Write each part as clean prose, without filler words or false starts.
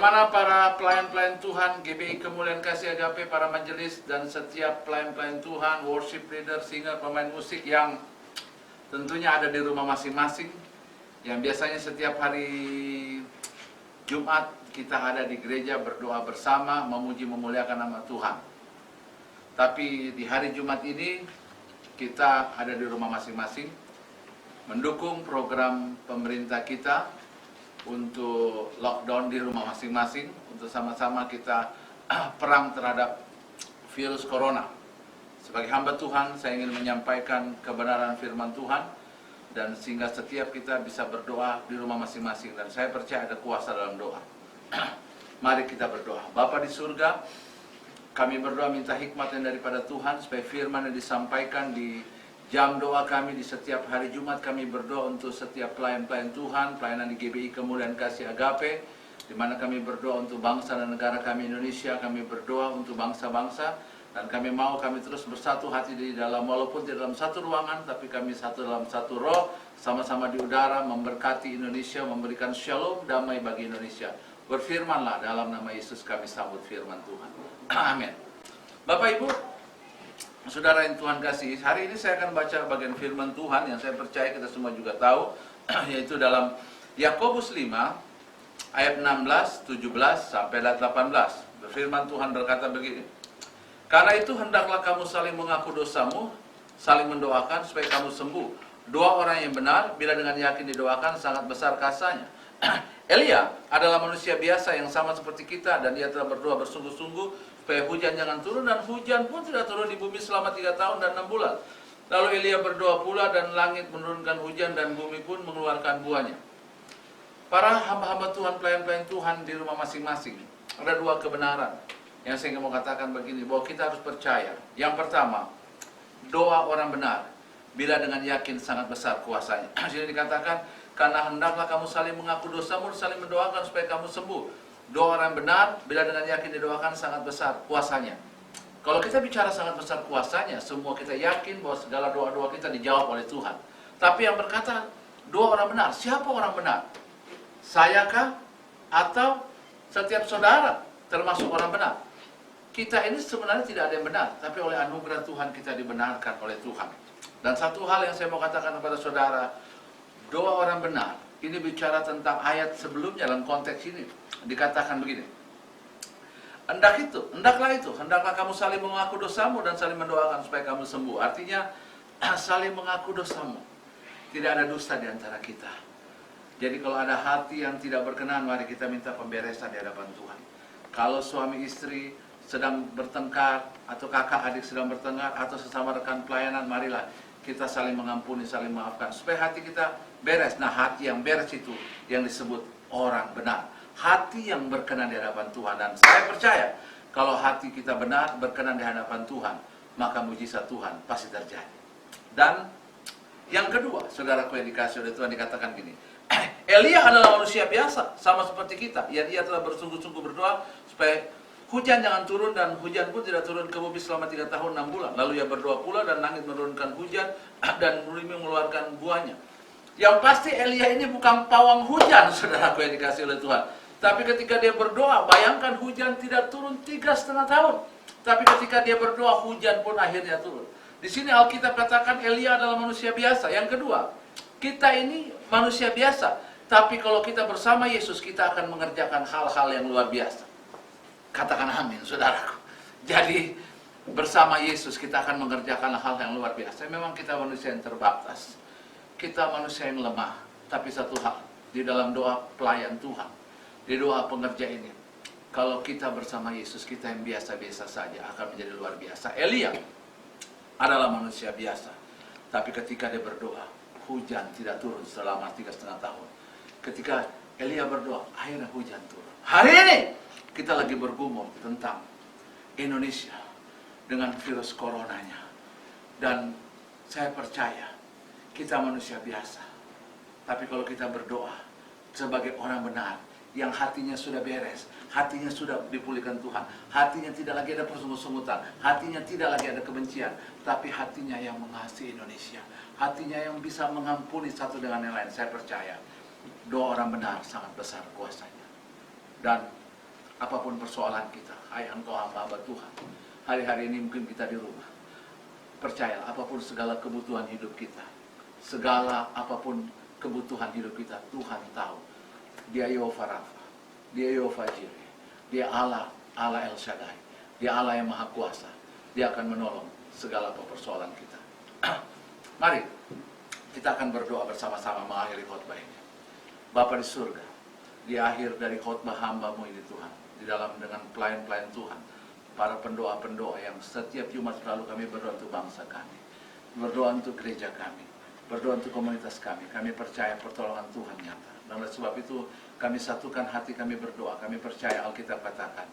Bagaimana para pelayan-pelayan Tuhan, GBI Kemuliaan Kasih Agape, para majelis, dan setiap pelayan-pelayan Tuhan, worship leader, singer, pemain musik yang tentunya ada di rumah masing-masing, yang biasanya setiap hari Jumat kita ada di gereja berdoa bersama, memuji memuliakan nama Tuhan. Tapi di hari Jumat ini kita ada di rumah masing-masing, mendukung program pemerintah kita untuk lockdown di rumah masing-masing, untuk sama-sama kita perang terhadap virus corona. Sebagai hamba Tuhan, saya ingin menyampaikan kebenaran firman Tuhan, dan sehingga setiap kita bisa berdoa di rumah masing-masing, dan saya percaya ada kuasa dalam doa. Mari kita berdoa. Bapa di surga, kami berdoa minta hikmat yang daripada Tuhan, supaya firman yang disampaikan di jam doa kami di setiap hari Jumat, kami berdoa untuk setiap pelayan-pelayan Tuhan, pelayanan di GBI Kemuliaan Kasih Agape, di mana kami berdoa untuk bangsa dan negara kami Indonesia, kami berdoa untuk bangsa-bangsa, dan kami mau kami terus bersatu hati di dalam, walaupun di dalam satu ruangan, tapi kami satu dalam satu roh, sama-sama di udara, memberkati Indonesia, memberikan shalom, damai bagi Indonesia. Berfirmanlah, dalam nama Yesus kami sambut firman Tuhan. Amin. Bapak Ibu, saudara yang Tuhan kasih, hari ini saya akan baca bagian firman Tuhan yang saya percaya kita semua juga tahu, yaitu dalam Yakobus 5 ayat 16, 17 sampai 18. Firman Tuhan berkata begini: karena itu hendaklah kamu saling mengaku dosamu, saling mendoakan supaya kamu sembuh. Doa orang yang benar bila dengan yakin didoakan sangat besar kasanya. Elia adalah manusia biasa yang sama seperti kita, dan dia telah berdoa bersungguh-sungguh supaya hujan jangan turun, dan hujan pun tidak turun di bumi selama 3 tahun dan 6 bulan. Lalu Elia berdoa pula, dan langit menurunkan hujan, dan bumi pun mengeluarkan buahnya. Para hamba-hamba Tuhan, pelayan-pelayan Tuhan di rumah masing-masing, ada 2 kebenaran yang saya mau katakan begini, bahwa kita harus percaya. Yang pertama, doa orang benar bila dengan yakin sangat besar kuasanya. Di sini dikatakan, karena hendaklah kamu saling mengaku dosamu, saling mendoakan supaya kamu sembuh. Doa orang benar bila dengan yakin didoakan sangat besar kuasanya. Kalau kita bicara sangat besar kuasanya, semua kita yakin bahwa segala doa-doa kita dijawab oleh Tuhan. Tapi yang berkata doa orang benar, siapa orang benar? Sayakah? Atau setiap saudara termasuk orang benar? Kita ini sebenarnya tidak ada yang benar, tapi oleh anugerah Tuhan kita dibenarkan oleh Tuhan. Dan satu hal yang saya mau katakan kepada saudara, doa orang benar ini bicara tentang ayat sebelumnya. Dalam konteks ini dikatakan begini, hendaklah kamu saling mengaku dosamu dan saling mendoakan supaya kamu sembuh. Artinya saling mengaku dosamu. Tidak ada dusta di antara kita. Jadi kalau ada hati yang tidak berkenan, mari kita minta pemberesan di hadapan Tuhan. Kalau suami istri sedang bertengkar, atau kakak adik sedang bertengkar, atau sesama rekan pelayanan, marilah kita saling mengampuni, saling maafkan, supaya hati kita beres. Nah, hati yang beres itu yang disebut orang benar. Hati yang berkenan di hadapan Tuhan. Dan saya percaya, kalau hati kita benar, berkenan di hadapan Tuhan, maka mujizat Tuhan pasti terjadi. Dan yang kedua, saudaraku yang dikasih oleh Tuhan, dikatakan gini, Elia adalah manusia biasa, sama seperti kita. Ia telah bersungguh-sungguh berdoa supaya hujan jangan turun, dan hujan pun tidak turun ke bumi selama 3 tahun 6 bulan. Lalu ia berdoa pula, dan langit menurunkan hujan, dan bumi mengeluarkan buahnya. Yang pasti Elia ini bukan pawang hujan, saudaraku yang dikasih oleh Tuhan. Tapi ketika dia berdoa, bayangkan hujan tidak turun 3,5 tahun. Tapi ketika dia berdoa, hujan pun akhirnya turun. Di sini Alkitab katakan Elia adalah manusia biasa. Yang kedua, kita ini manusia biasa. Tapi kalau kita bersama Yesus, kita akan mengerjakan hal-hal yang luar biasa. Katakan amin, saudaraku. Jadi bersama Yesus kita akan mengerjakan hal yang luar biasa. Memang kita manusia yang terbatas, kita manusia yang lemah. Tapi satu hal, di dalam doa pelayan Tuhan, di doa pengerja ini, kalau kita bersama Yesus, kita yang biasa-biasa saja akan menjadi luar biasa. Elia adalah manusia biasa, tapi ketika dia berdoa, hujan tidak turun selama 3,5 tahun. Ketika Elia berdoa, akhirnya hujan turun. Hari ini kita lagi bergumul tentang Indonesia dengan virus coronanya. Dan saya percaya kita manusia biasa. Tapi kalau kita berdoa sebagai orang benar, yang hatinya sudah beres, hatinya sudah dipulihkan Tuhan, hatinya tidak lagi ada persungut-sungutan, hatinya tidak lagi ada kebencian, tapi hatinya yang mengasihi Indonesia, hatinya yang bisa mengampuni satu dengan yang lain. Saya percaya doa orang benar sangat besar kuasanya. Dan apapun persoalan kita, hai Engkau hamba-hamba Tuhan, hari-hari ini mungkin kita di rumah, percayalah apapun segala kebutuhan hidup kita, segala apapun kebutuhan hidup kita, Tuhan tahu. Dia Yehova Rafa, Dia Yehova Jireh, Dia Allah El Shaddai, Dia Allah yang Maha Kuasa. Dia akan menolong segala persoalan kita. Mari kita akan berdoa bersama-sama mengakhiri khotbah ini. Bapa di surga, di akhir dari khotbah hamba-Mu ini Tuhan, di dalam dengan pelayan-pelayan Tuhan, para pendoa-pendoa yang setiap Jumat selalu kami berdoa untuk bangsa kami, berdoa untuk gereja kami, berdoa untuk komunitas kami. Kami percaya pertolongan Tuhan nyata. Dan oleh sebab itu kami satukan hati kami berdoa. Kami percaya Alkitab katakan,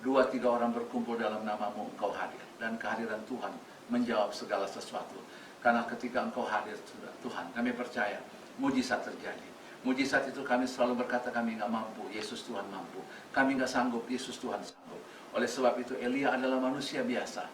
2-3 orang berkumpul dalam nama-Mu, Engkau hadir. Dan kehadiran Tuhan menjawab segala sesuatu. Karena ketika Engkau hadir Tuhan, kami percaya mujizat terjadi. Mujizat itu kami selalu berkata kami nggak mampu, Yesus Tuhan mampu. Kami nggak sanggup, Yesus Tuhan sanggup. Oleh sebab itu Elia adalah manusia biasa,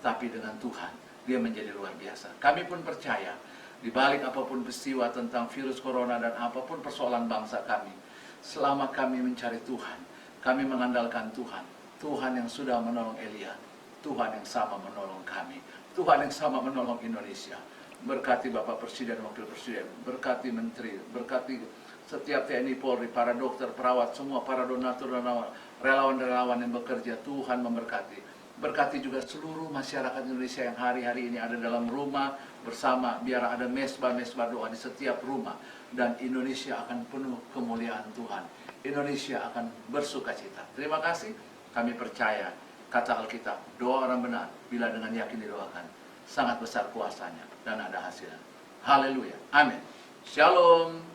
tapi dengan Tuhan dia menjadi luar biasa. Kami pun percaya di balik apapun peristiwa tentang virus corona dan apapun persoalan bangsa kami, selama kami mencari Tuhan, kami mengandalkan Tuhan. Tuhan yang sudah menolong Elia, Tuhan yang sama menolong kami. Tuhan yang sama menolong Indonesia. Berkati Bapak Presiden, Wakil Presiden, berkati Menteri, berkati setiap TNI Polri, para dokter, perawat, semua para donatur dan relawan-relawan yang bekerja. Tuhan memberkati. Berkati juga seluruh masyarakat Indonesia yang hari-hari ini ada dalam rumah bersama. Biar ada mesbah-mesbah doa di setiap rumah. Dan Indonesia akan penuh kemuliaan Tuhan. Indonesia akan bersukacita. Terima kasih. Kami percaya kata Alkitab, doa orang benar bila dengan yakin didoakan, sangat besar kuasanya dan ada hasilnya. Haleluya. Amin. Shalom.